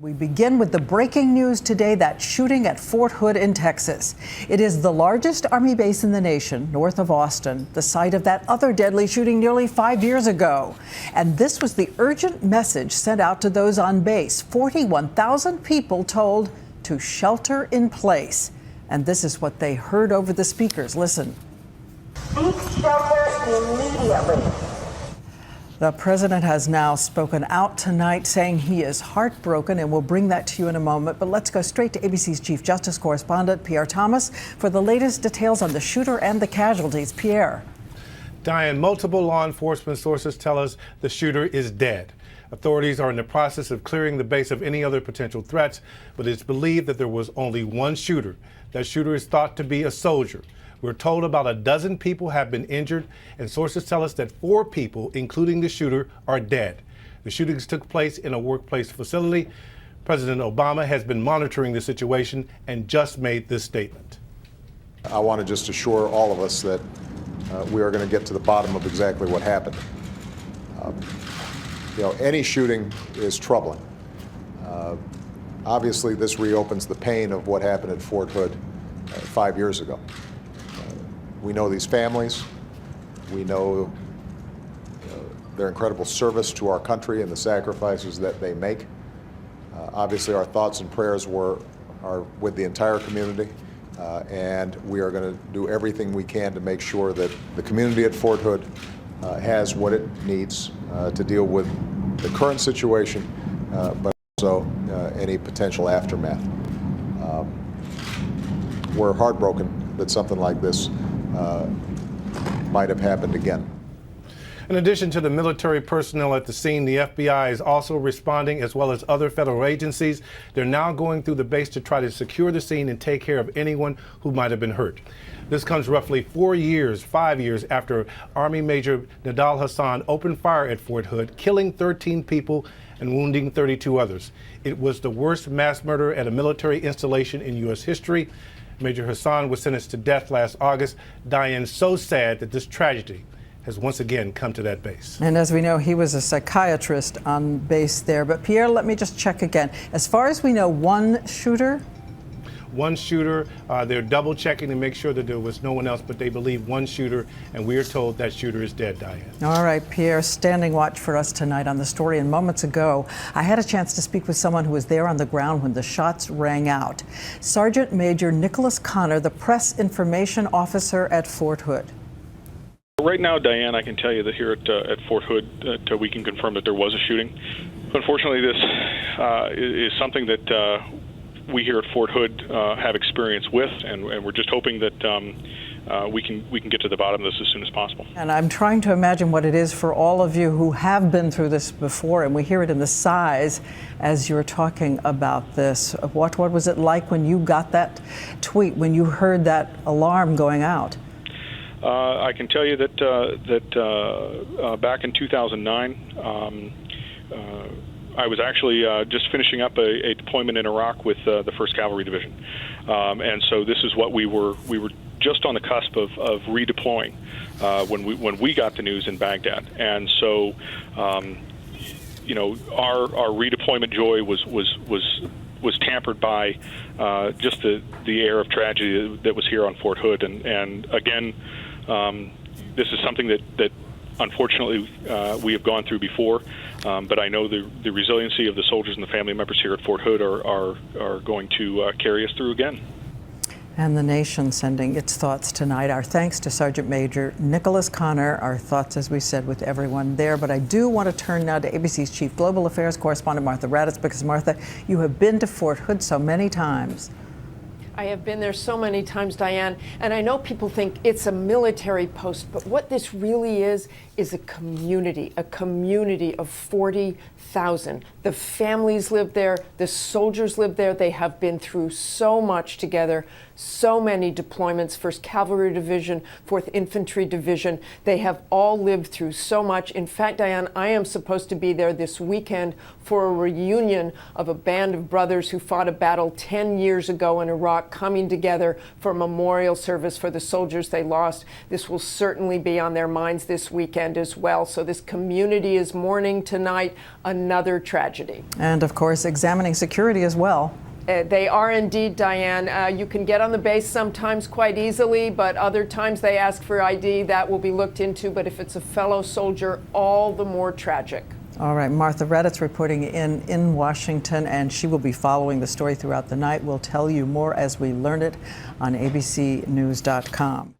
We begin with the breaking news today, that shooting at Fort Hood in Texas. It is the largest Army base in the nation, north of Austin, the site of that other deadly shooting nearly 5 years ago. And this was the urgent message sent out to those on base. 41,000 people told to shelter in place. And this is what they heard over the speakers. Listen. Seek shelter immediately. The president has now spoken out tonight, saying he is heartbroken, and we'll bring that to you in a moment. But let's go straight to ABC's Chief Justice correspondent, Pierre Thomas, for the latest details on the shooter and the casualties. Pierre. Diane, multiple law enforcement sources tell us the shooter is dead. Authorities are in the process of clearing the base of any other potential threats, but it's believed that there was only one shooter. That shooter is thought to be a soldier. We're told about a dozen people have been injured, and sources tell us that 4 people, including the shooter, are dead. The shootings took place in a workplace facility. President Obama has been monitoring the situation and just made this statement. I want to just assure all of us that we are going to get to the bottom of exactly what happened. Any shooting is troubling. Obviously, this reopens the pain of what happened at Fort Hood 5 years ago. We know these families. We know their incredible service to our country and the sacrifices that they make. Obviously, our thoughts and prayers are with the entire community, and we are going to do everything we can to make sure that the community at Fort Hood has what it needs to deal with the current situation, but also any potential aftermath. We're heartbroken that something like this might have happened again. In addition to the military personnel at the scene, the FBI is also responding, as well as other federal agencies. They're now going through the base to try to secure the scene and take care of anyone who might have been hurt. This comes roughly 5 years after Army Major Nidal Hasan opened fire at Fort Hood, killing 13 people and wounding 32 others. It was the worst mass murder at a military installation in U.S. history. Major Hasan was sentenced to death last August. Diane, so sad that this tragedy has once again come to that base. And as we know, he was a psychiatrist on base there. But Pierre, let me just check again. As far as we know, one shooter? One shooter. They're double checking to make sure that there was no one else, but they believe one shooter, and we are told that shooter is dead, Diane. All right, Pierre, standing watch for us tonight on the story. And moments ago, I had a chance to speak with someone who was there on the ground when the shots rang out. Sergeant Major Nicholas Connor, the press information officer at Fort Hood. Right now, Diane, I can tell you that here at Fort Hood, we can confirm that there was a shooting. Unfortunately, this is something that we here at Fort Hood have experience with, and we're just hoping that we can get to the bottom of this as soon as possible. And I'm trying to imagine what it is for all of you who have been through this before, and we hear it in the sighs as you're talking about this. What was it like when you got that tweet, when you heard that alarm going out? I can tell you that back in 2009, I was actually just finishing up a deployment in Iraq with the 1st Cavalry Division, and so this is what we were just on the cusp of redeploying when we got the news in Baghdad, and so our redeployment joy was tempered by just the air of tragedy that was here on Fort Hood, and again, this is something that unfortunately we have gone through before, but I know the resiliency of the soldiers and the family members here at Fort Hood are going to carry us through again. And the nation sending its thoughts tonight. Our thanks to Sergeant Major Nicholas Connor. Our thoughts, as we said, with everyone there. But I do want to turn now to ABC's Chief Global Affairs correspondent, Martha Raddatz, because, Martha, you have been to Fort Hood so many times. I have been there so many times, Diane, and I know people think it's a military post, but what this really is a community of 40,000. The families live there, the soldiers live there. They have been through so much together, so many deployments, 1st Cavalry Division, 4th Infantry Division. They have all lived through so much. In fact, Diane, I am supposed to be there this weekend for a reunion of a band of brothers who fought a battle 10 years ago in Iraq Iraq, coming together for a memorial service for the soldiers they lost. This will certainly be on their minds this weekend as well. So this community is mourning tonight another tragedy. And of course, examining security as well. They are indeed, Diane. You can get on the base sometimes quite easily, but other times they ask for ID. That will be looked into. But if it's a fellow soldier, all the more tragic. All right, Martha Reddit's reporting in Washington, and she will be following the story throughout the night. We'll tell you more as we learn it on abcnews.com.